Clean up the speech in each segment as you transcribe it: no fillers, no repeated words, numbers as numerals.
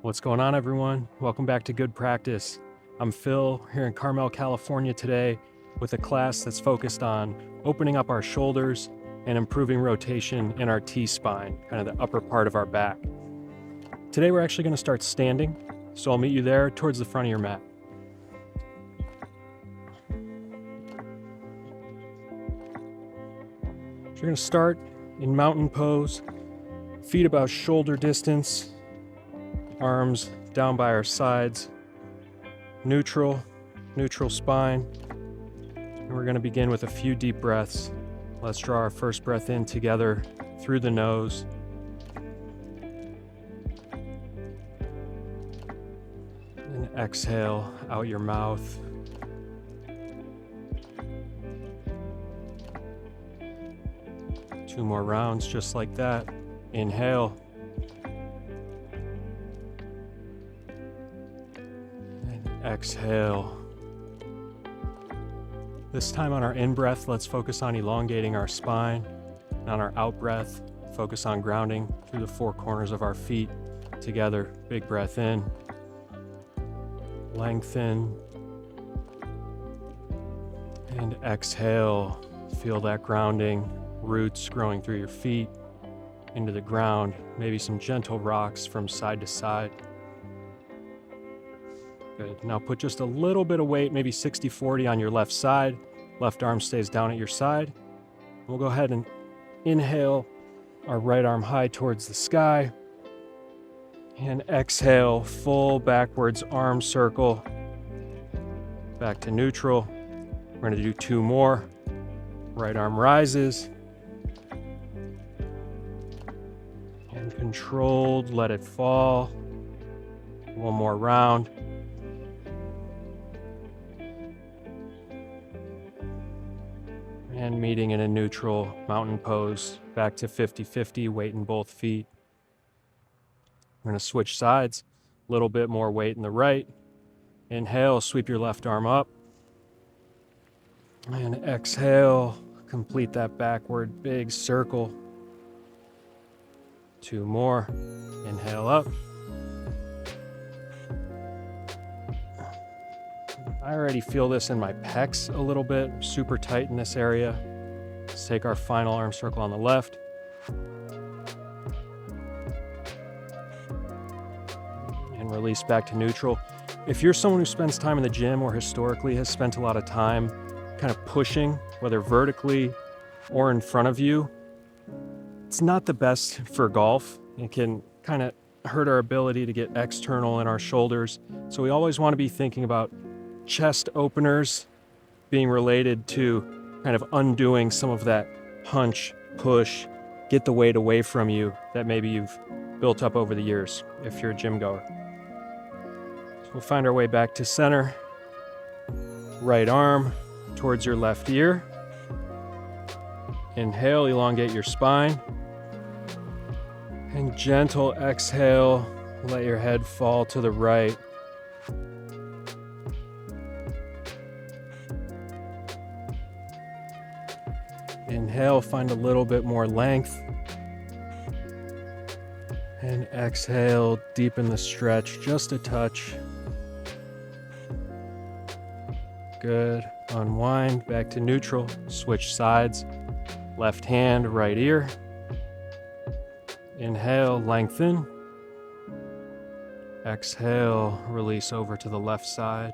What's going on, everyone? Welcome back to Good Practice. I'm Phil here in Carmel, California today with a class that's focused on opening up our shoulders and improving rotation in our T-spine, kind of the upper part of our back. Today we're actually going to start standing, so I'll meet you there towards the front of your mat. So you're going to start in mountain pose, feet about shoulder distance, arms down by our sides, neutral spine. And we're going to begin with a few deep breaths. Let's draw our first breath in together through the nose. And exhale out your mouth. Two more rounds just like that. Inhale. And exhale. This time on our in-breath, let's focus on elongating our spine. And on our out-breath, focus on grounding through the four corners of our feet together. Big breath in. Lengthen. And exhale. Feel that grounding. Roots growing through your feet into the ground, maybe some gentle rocks from side to side. Good. Now put just a little bit of weight, maybe 60-40 on your left side. Left arm stays down at your side. We'll go ahead and inhale our right arm high towards the sky. And exhale, full backwards arm circle. Back to neutral. We're going to do two more. Right arm rises. Controlled, let it fall. One more round. And meeting in a neutral mountain pose. Back to 50-50, weight in both feet. We're going to switch sides. A little bit more weight in the right. Inhale, sweep your left arm up. And exhale, complete that backward big circle. Two more. Inhale up. I already feel this in my pecs a little bit, super tight in this area. Let's take our final arm circle on the left. And release back to neutral. If you're someone who spends time in the gym or historically has spent a lot of time kind of pushing, whether vertically or in front of you, it's not the best for golf. It can kind of hurt our ability to get external in our shoulders. So we always want to be thinking about chest openers being related to kind of undoing some of that hunch, push, get the weight away from you that maybe you've built up over the years if you're a gym goer. So we'll find our way back to center. Right arm towards your left ear. Inhale, elongate your spine. And gentle exhale, let your head fall to the right. Inhale, find a little bit more length. And exhale, deepen the stretch just a touch. Good. Unwind, back to neutral. Switch sides. Left hand, right ear. Inhale, lengthen. Exhale, release over to the left side.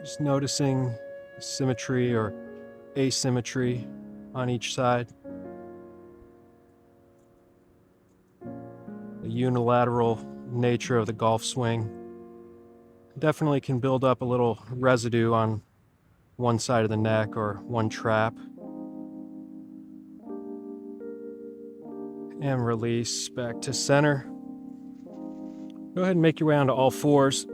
Just noticing symmetry or asymmetry on each side. The unilateral nature of the golf swing definitely can build up a little residue on one side of the neck or one trap. And release back to center. Go ahead and make your way onto all fours.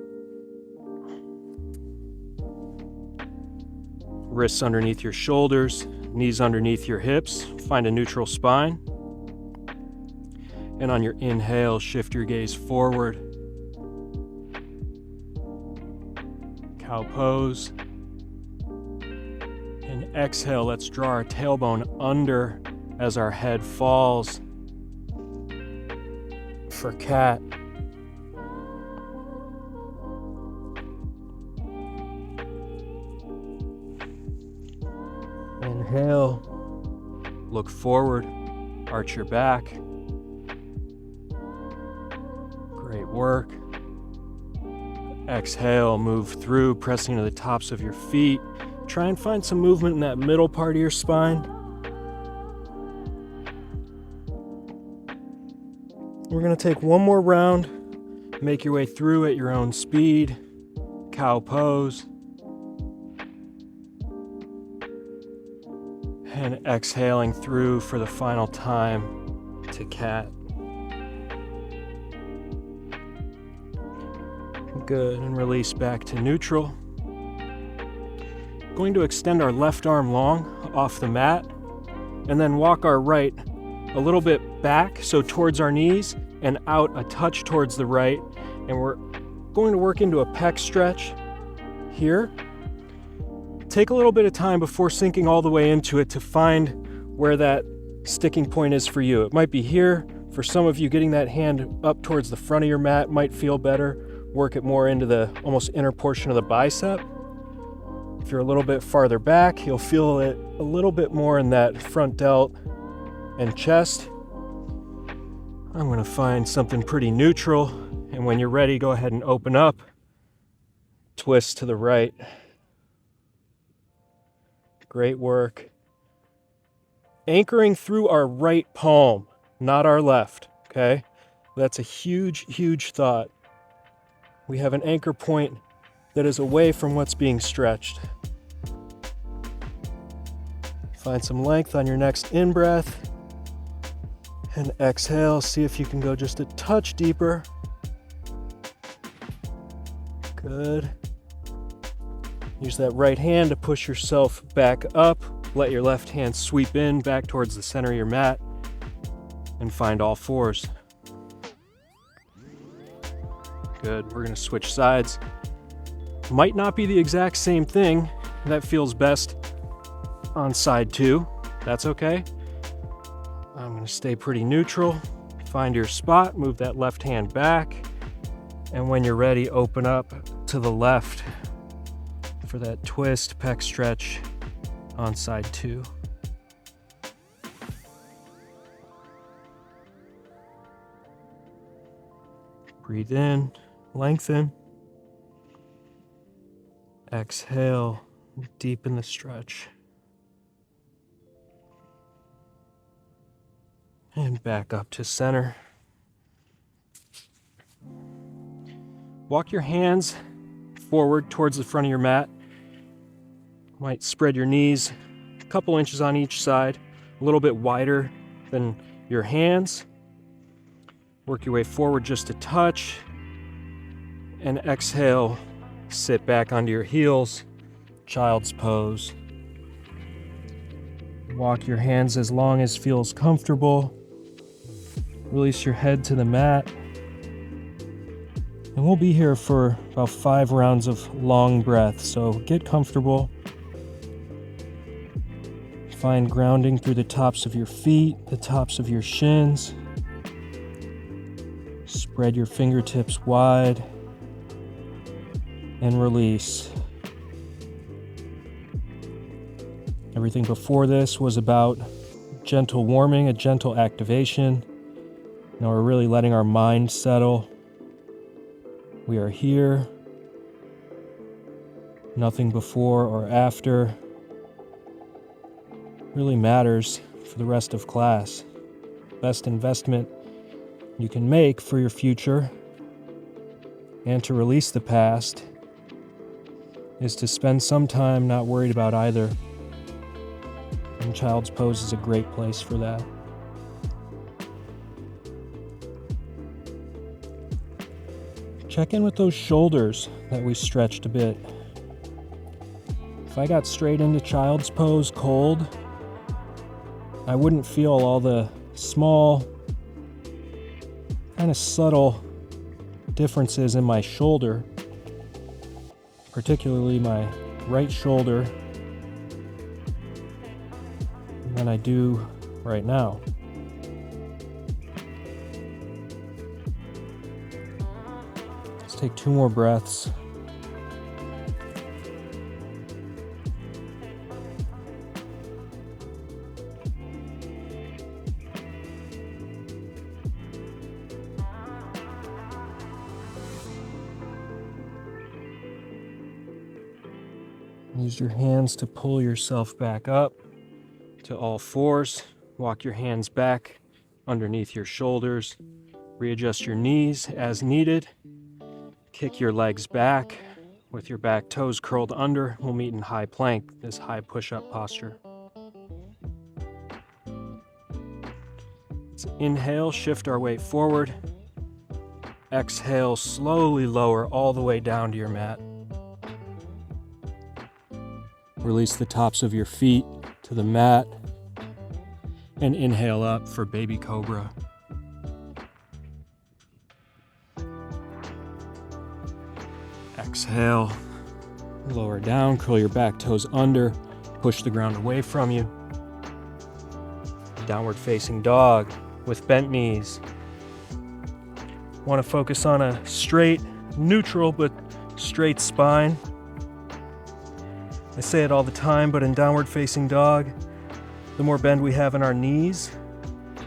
Wrists underneath your shoulders, knees underneath your hips. Find a neutral spine. And on your inhale, shift your gaze forward. Cow pose. And exhale, let's draw our tailbone under as our head falls for cat. Inhale, look forward, arch your back. Great work. Exhale, move through, pressing to the tops of your feet. Try and find some movement in that middle part of your spine. We're going to take one more round. Make your way through at your own speed. Cow pose. And exhaling through for the final time to cat. Good, and release back to neutral. Going to extend our left arm long off the mat, and then walk our right a little bit back, so towards our knees, and out a touch towards the right. And we're going to work into a pec stretch here. Take a little bit of time before sinking all the way into it to find where that sticking point is for you. It might be here. For some of you, getting that hand up towards the front of your mat might feel better. Work it more into the almost inner portion of the bicep. If you're a little bit farther back, you'll feel it a little bit more in that front delt and chest. I'm going to find something pretty neutral, and when you're ready, go ahead and open up. Twist to the right. Great work. Anchoring through our right palm, not our left, okay? That's a huge, huge thought. We have an anchor point that is away from what's being stretched. Find some length on your next in-breath. And exhale, see if you can go just a touch deeper. Good. Use that right hand to push yourself back up. Let your left hand sweep in back towards the center of your mat. And find all fours. Good, we're gonna switch sides. Might not be the exact same thing. That feels best on side 2. That's okay. I'm gonna stay pretty neutral. Find your spot, move that left hand back. And when you're ready, open up to the left for that twist pec stretch on side 2. Breathe in, lengthen. Exhale, deepen the stretch. And back up to center. Walk your hands forward towards the front of your mat. Might spread your knees a couple inches on each side, a little bit wider than your hands. Work your way forward just a touch. And exhale, sit back onto your heels, child's pose. Walk your hands as long as feels comfortable. Release your head to the mat. And we'll be here for about 5 rounds of long breaths, so get comfortable. Find grounding through the tops of your feet, the tops of your shins. Spread your fingertips wide and release. Everything before this was about gentle warming, a gentle activation. Now we're really letting our mind settle. We are here. Nothing before or after really matters for the rest of class. Best investment you can make for your future and to release the past is to spend some time not worried about either. And child's pose is a great place for that. Check in with those shoulders that we stretched a bit. If I got straight into child's pose cold, I wouldn't feel all the small, kind of subtle differences in my shoulder, particularly my right shoulder. And then I do right now. Let's take 2 more breaths. Use your hands to pull yourself back up to all fours. Walk your hands back underneath your shoulders. Readjust your knees as needed. Kick your legs back with your back toes curled under. We'll meet in high plank, this high push-up posture. Let's inhale, shift our weight forward. Exhale, slowly lower all the way down to your mat. Release the tops of your feet to the mat and inhale up for baby cobra. Exhale, lower down, curl your back toes under, push the ground away from you. Downward facing dog with bent knees. Want to focus on a straight, neutral but straight spine. I say it all the time, but in downward facing dog, the more bend we have in our knees,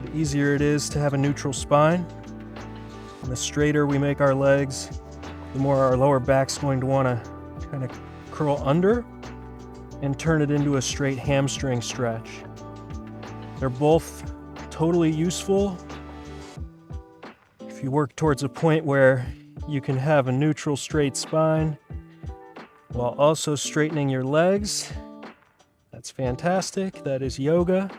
the easier it is to have a neutral spine. And the straighter we make our legs, the more our lower back's going to want to kind of curl under and turn it into a straight hamstring stretch. They're both totally useful if you work towards a point where you can have a neutral straight spine while also straightening your legs. That's fantastic. That is yoga.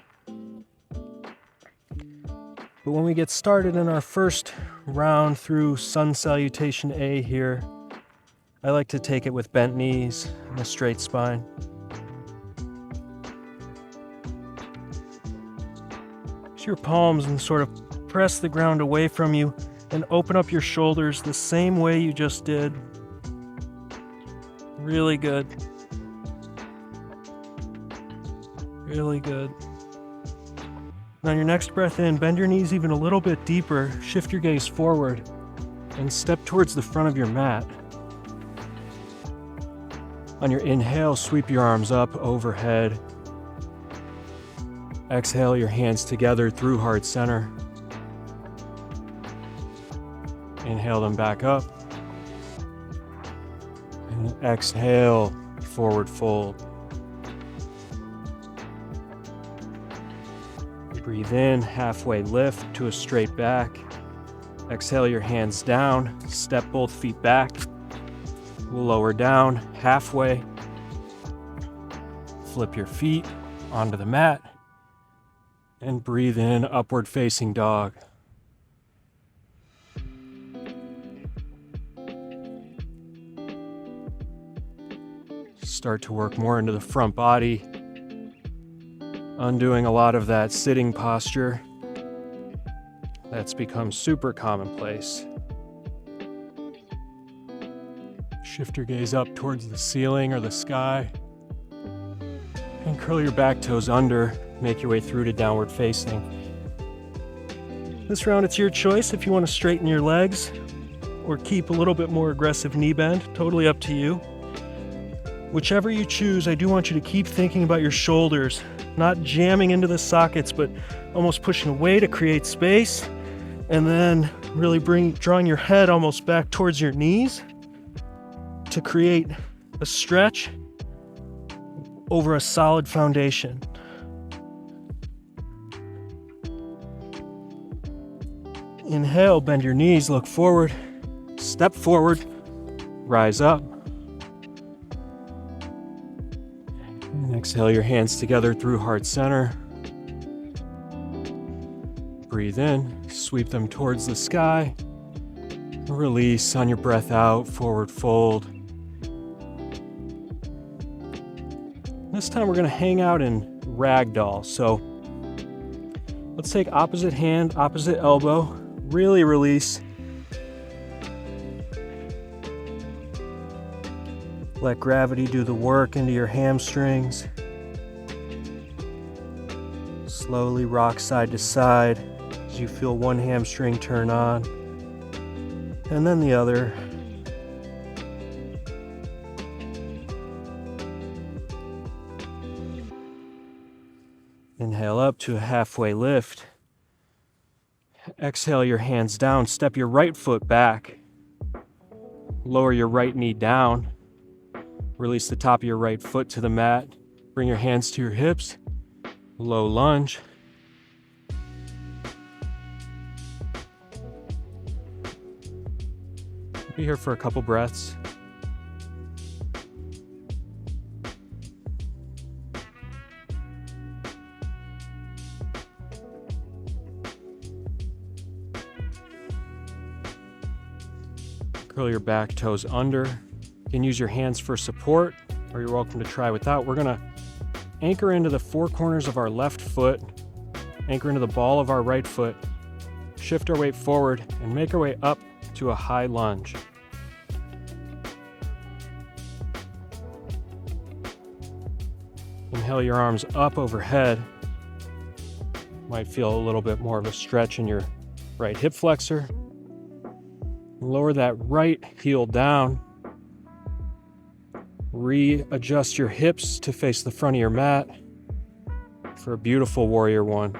But when we get started in our first round through sun salutation A here, I like to take it with bent knees and a straight spine. Use your palms and sort of press the ground away from you and open up your shoulders the same way you just did. Really good. Really good. And on your next breath in, bend your knees even a little bit deeper, shift your gaze forward, and step towards the front of your mat. On your inhale, sweep your arms up overhead. Exhale your hands together through heart center. Inhale them back up. And exhale, forward fold. Breathe in, halfway lift to a straight back. Exhale your hands down, step both feet back. We'll lower down halfway. Flip your feet onto the mat. And breathe in, upward facing dog. Start to work more into the front body, undoing a lot of that sitting posture that's become super commonplace. Shift your gaze up towards the ceiling or the sky and curl your back toes under, make your way through to downward facing. This round it's your choice if you want to straighten your legs or keep a little bit more aggressive knee bend, totally up to you. Whichever you choose, I do want you to keep thinking about your shoulders, not jamming into the sockets, but almost pushing away to create space, and then really drawing your head almost back towards your knees to create a stretch over a solid foundation. Inhale, bend your knees, look forward, step forward, rise up. And exhale your hands together through heart center. Breathe in, sweep them towards the sky. Release on your breath out, forward fold. This time we're going to hang out in ragdoll. So let's take opposite hand, opposite elbow, really release. Let gravity do the work into your hamstrings. Slowly rock side to side as you feel one hamstring turn on and then the other. Inhale up to a halfway lift. Exhale your hands down. Step your right foot back. Lower your right knee down. Release the top of your right foot to the mat. Bring your hands to your hips. Low lunge. Be here for a couple breaths. Curl your back toes under. You can use your hands for support, or you're welcome to try without. We're gonna anchor into the four corners of our left foot, anchor into the ball of our right foot, shift our weight forward, and make our way up to a high lunge. Inhale your arms up overhead. Might feel a little bit more of a stretch in your right hip flexor. Lower that right heel down. Readjust your hips to face the front of your mat for a beautiful warrior one.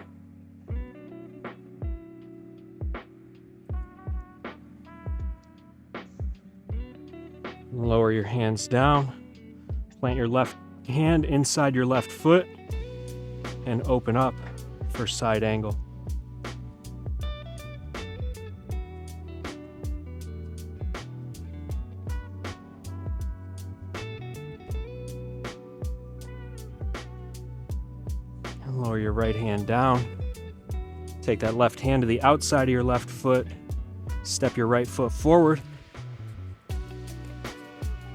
Lower your hands down. Plant your left hand inside your left foot and open up for side angle. Lower your right hand down. Take that left hand to the outside of your left foot. Step your right foot forward.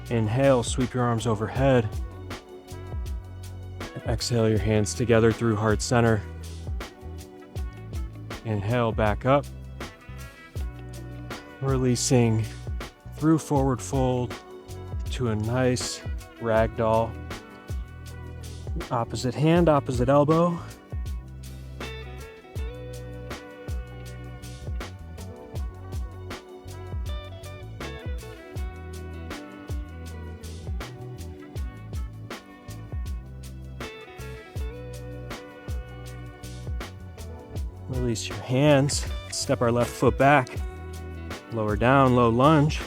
Inhale, sweep your arms overhead. Exhale your hands together through heart center. Inhale, back up. Releasing through forward fold to a nice ragdoll. Opposite hand, opposite elbow. Release your hands. Step our left foot back. Lower down, low lunge.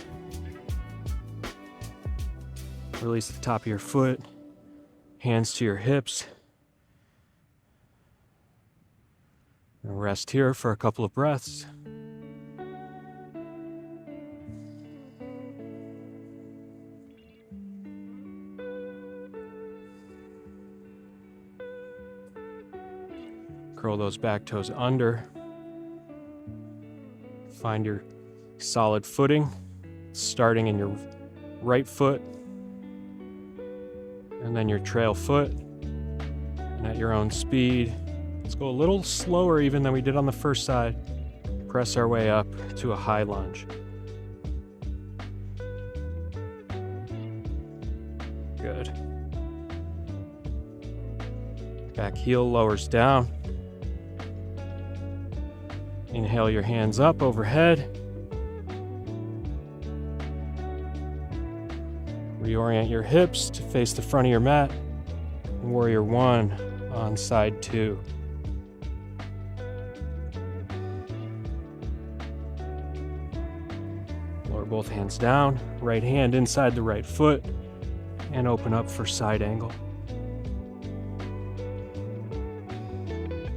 Release the top of your foot. Hands to your hips. And rest here for a couple of breaths. Curl those back toes under. Find your solid footing, starting in your right foot, and then your trail foot, and at your own speed. Let's go a little slower even than we did on the first side. Press our way up to a high lunge. Good. Back heel lowers down. Inhale your hands up overhead. Reorient your hips to face the front of your mat. Warrior one on side two. Lower both hands down, right hand inside the right foot, and open up for side angle.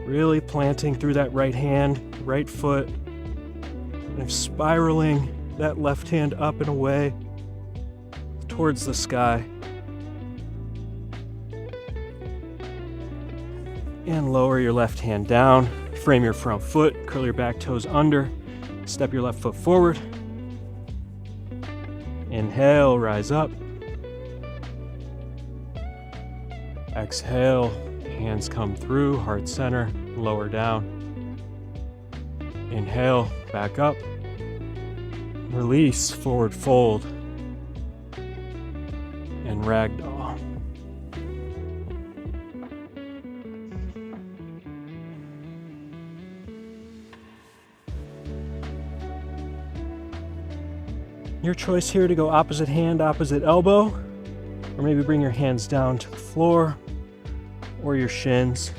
Really planting through that right hand, right foot, and spiraling that left hand up and away towards the sky. And lower your left hand down, frame your front foot, curl your back toes under, step your left foot forward. Inhale, rise up. Exhale, hands come through, heart center, lower down. Inhale, back up. Release, forward fold. And ragdoll. Your choice here to go opposite hand, opposite elbow, or maybe bring your hands down to the floor or your shins,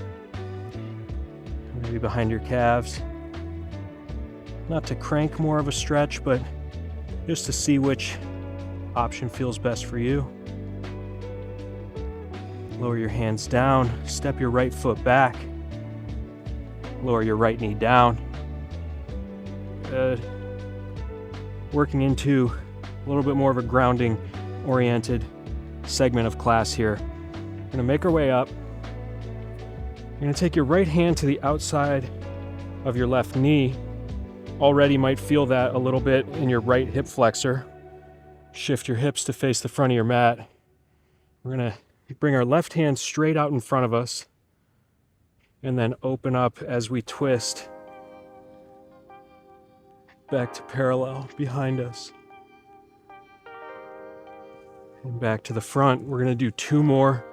maybe behind your calves. Not to crank more of a stretch, but just to see which option feels best for you. Lower your hands down, step your right foot back, lower your right knee down. Good. Working into a little bit more of a grounding oriented segment of class here. We're gonna make our way up. You're gonna take your right hand to the outside of your left knee. Already might feel that a little bit in your right hip flexor. Shift your hips to face the front of your mat. We're gonna bring our left hand straight out in front of us and then open up as we twist back to parallel behind us. And back to the front. We're gonna do 2 more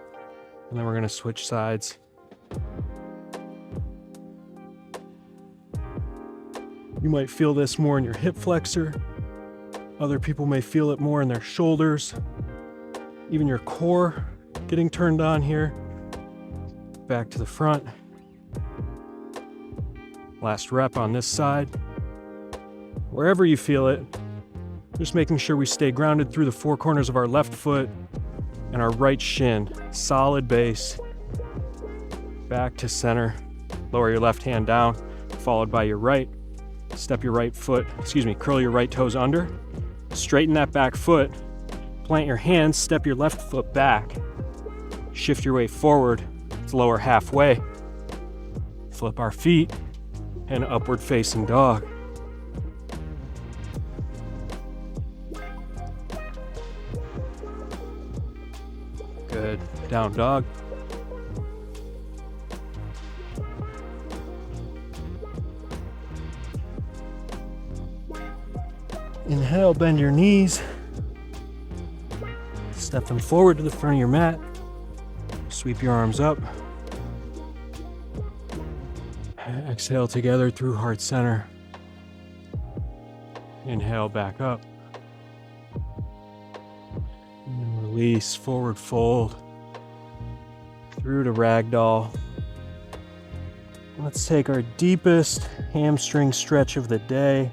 and then we're gonna switch sides. You might feel this more in your hip flexor. Other people may feel it more in their shoulders, even your core getting turned on here. Back to the front. Last rep on this side. Wherever you feel it, just making sure we stay grounded through the 4 corners of our left foot and our right shin. Solid base. Back to center. Lower your left hand down, followed by your right. Step your right foot, curl your right toes under. Straighten that back foot. Plant your hands, step your left foot back. Shift your weight forward to lower halfway. Flip our feet and upward facing dog. Good. Down dog. Inhale, bend your knees. Step them forward to the front of your mat. Sweep your arms up. Exhale together through heart center. Inhale back up. And then release, forward fold. Through to ragdoll. Let's take our deepest hamstring stretch of the day.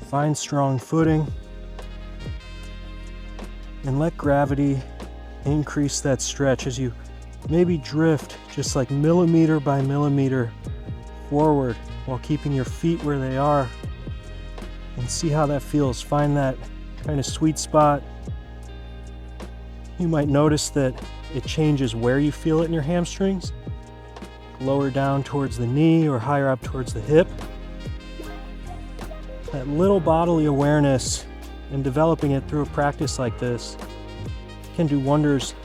Find strong footing and let gravity increase that stretch as you maybe drift just like millimeter by millimeter forward while keeping your feet where they are, and see how that feels. Find that kind of sweet spot. You might notice that it changes where you feel it in your hamstrings, lower down towards the knee or higher up towards the hip. That little bodily awareness and developing it through a practice like this can do wonders,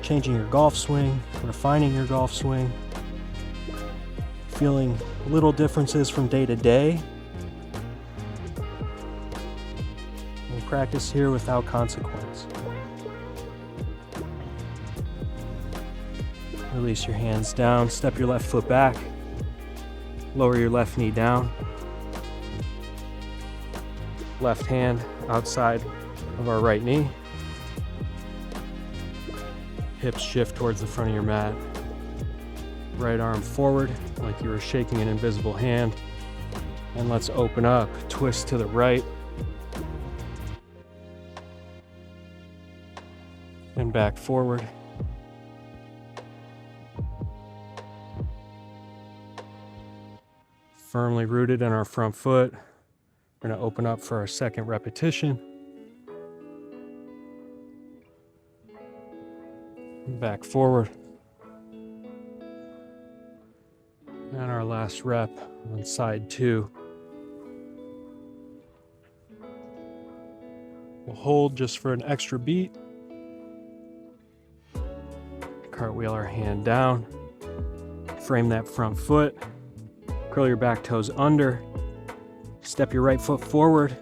changing your golf swing, refining your golf swing, feeling little differences from day to day. And practice here without consequence. Release your hands down, step your left foot back, lower your left knee down. Left hand outside of our right knee. Hips shift towards the front of your mat. Right arm forward like you were shaking an invisible hand. And let's open up, twist to the right. And back forward. Firmly rooted in our front foot. We're going to open up for our second repetition. Back forward. And our last rep on side 2. We'll hold just for an extra beat. Cartwheel our hand down. Frame that front foot. Curl your back toes under. Step your right foot forward,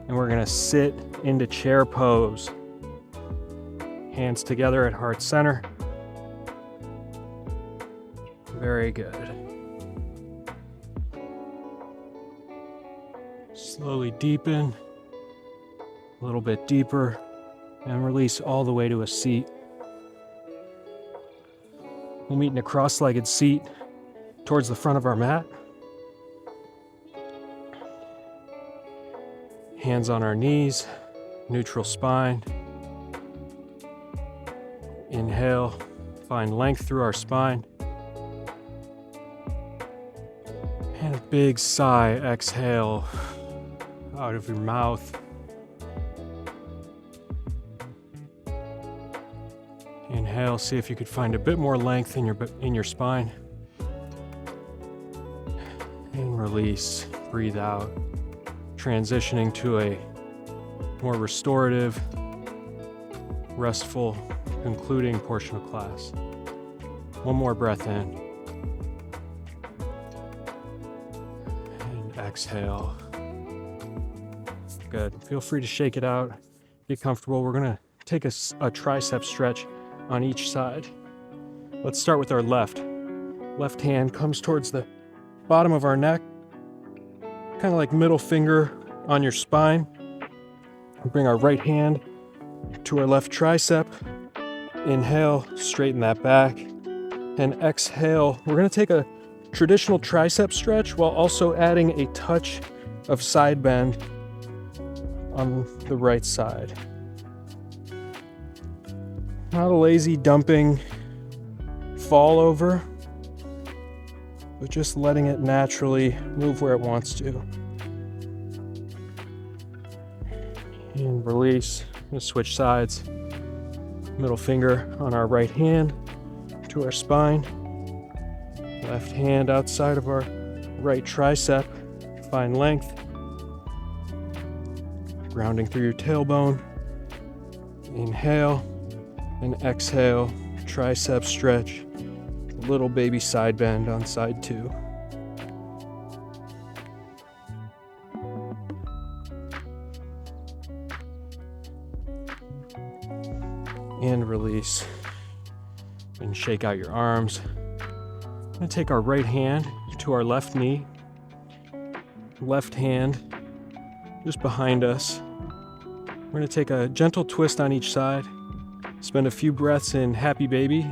and we're gonna sit into chair pose. Hands together at heart center. Very good. Slowly deepen, a little bit deeper, and release all the way to a seat. We'll meet in a cross-legged seat towards the front of our mat. Hands on our knees, neutral spine. Inhale, find length through our spine. And a big sigh, exhale out of your mouth. Inhale, see if you could find a bit more length in your spine. And release, breathe out. Transitioning to a more restorative, restful, concluding portion of class. One more breath in. And exhale. Good. Feel free to shake it out. Get comfortable. We're going to take a tricep stretch on each side. Let's start with our left. Left hand comes towards the bottom of our neck, kind of like middle finger on your spine. We bring our right hand to our left tricep. Inhale, straighten that back. And exhale, we're going to take a traditional tricep stretch while also adding a touch of side bend on the right side. Not a lazy dumping fall over, but just letting it naturally move where it wants to. And release. I'm going to switch sides. Middle finger on our right hand to our spine. Left hand outside of our right tricep. Find length. Grounding through your tailbone. Inhale and exhale. Tricep stretch. Little baby side bend on side 2. And release. And shake out your arms. I'm going to take our right hand to our left knee. Left hand just behind us. We're going to take a gentle twist on each side. Spend a few breaths in Happy Baby.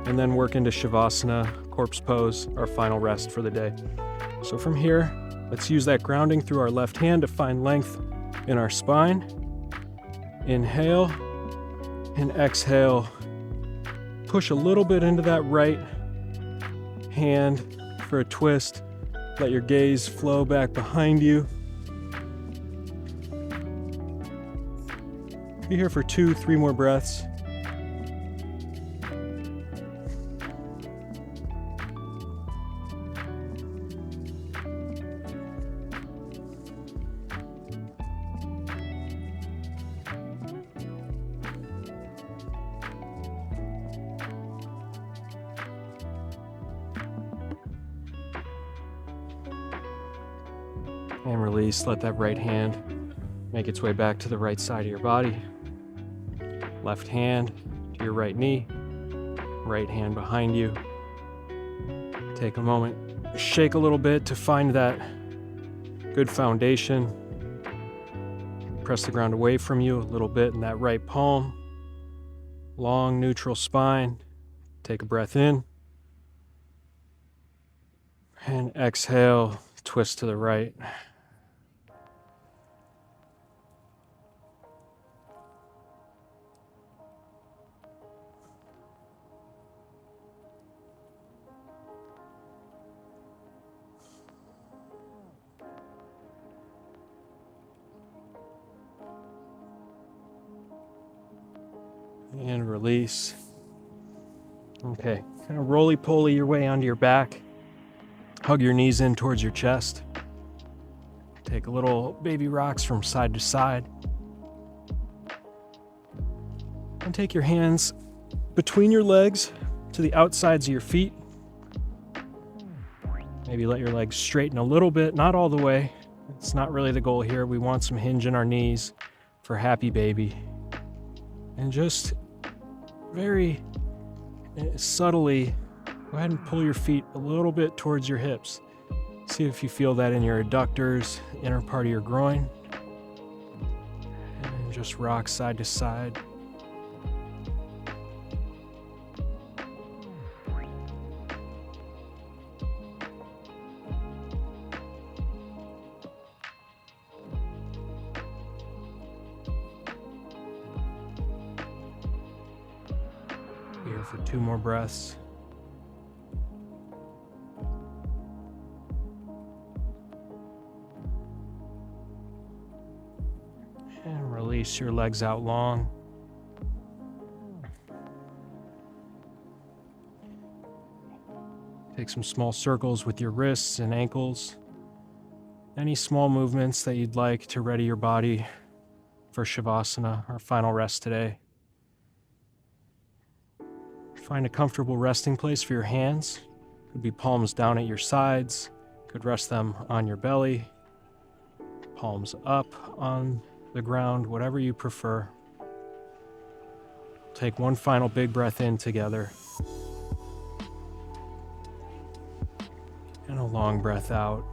And then work into Shavasana, corpse pose, our final rest for the day. So from here, let's use that grounding through our left hand to find length in our spine. Inhale and exhale. Push a little bit into that right hand for a twist. Let your gaze flow back behind you. Be here for 2-3 more breaths. And release, let that right hand make its way back to the right side of your body. Left hand to your right knee, right hand behind you. Take a moment, shake a little bit to find that good foundation. Press the ground away from you a little bit in that right palm. Long neutral spine. Take a breath in. And exhale, twist to the right. And release. Okay, kind of roly-poly your way onto your back. Hug your knees in towards your chest. Take a little baby rocks from side to side. And take your hands between your legs to the outsides of your feet. Maybe let your legs straighten a little bit, not all the way. It's not really the goal here. We want some hinge in our knees for Happy Baby. And just very subtly Go ahead and pull your feet a little bit towards your hips. See if you feel that in your adductors, inner part of your groin. And just rock side to side. Here for 2 more breaths. And release your legs out long. Take some small circles with your wrists and ankles. Any small movements that you'd like to ready your body for Shavasana, our final rest today. Find a comfortable resting place for your hands. Could be palms down at your sides. Could rest them on your belly. Palms up on the ground, whatever you prefer. Take one final big breath in together. And a long breath out.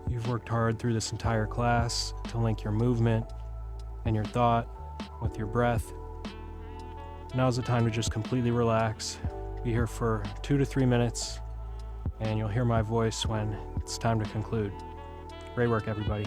You've worked hard through this entire class to link your movement and your thought with your breath. Now's the time to just completely relax. Be here for 2 to 3 minutes, and you'll hear my voice when it's time to conclude. Great work, everybody.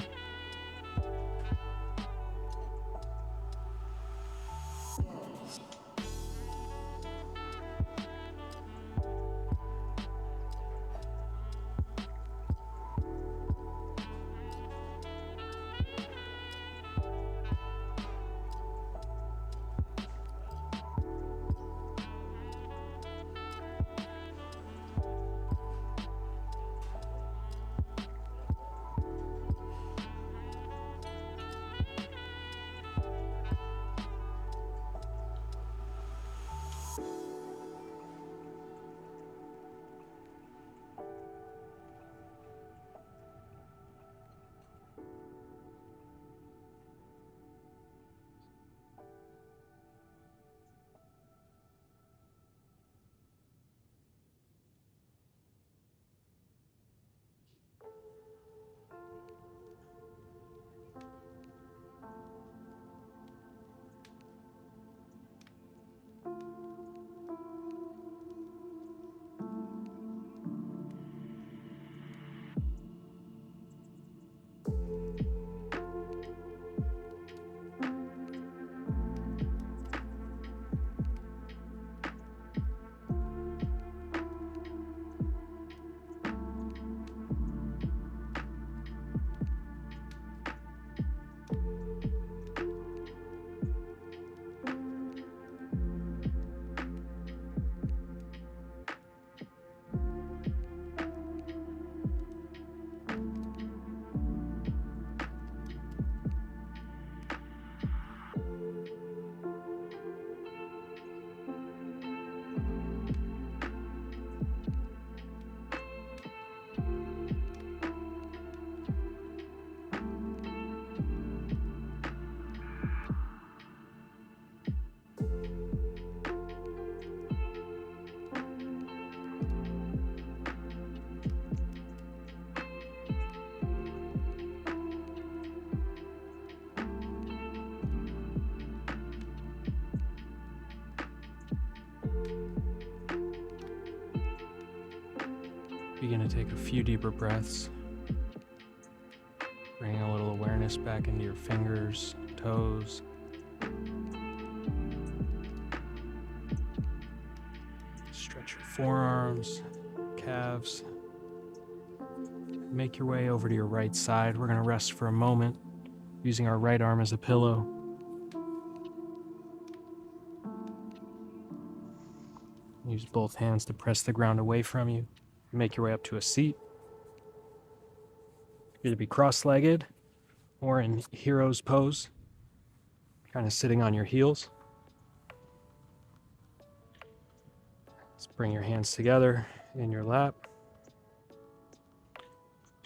Begin to take a few deeper breaths. Bringing a little awareness back into your fingers, toes. Stretch your forearms, calves. Make your way over to your right side. We're going to rest for a moment, using our right arm as a pillow. Use both hands to press the ground away from you. Make your way up to a seat. Either be cross-legged or in hero's pose, kind of sitting on your heels. Let's bring your hands together in your lap.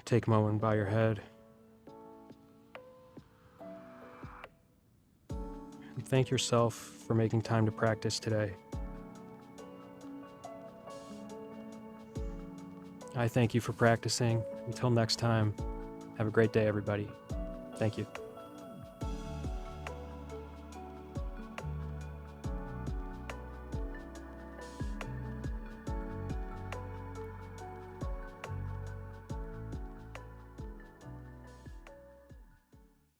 Take a moment, bow your head. and thank yourself for making time to practice today. I thank you for practicing. Until next time, have a great day, everybody. Thank you.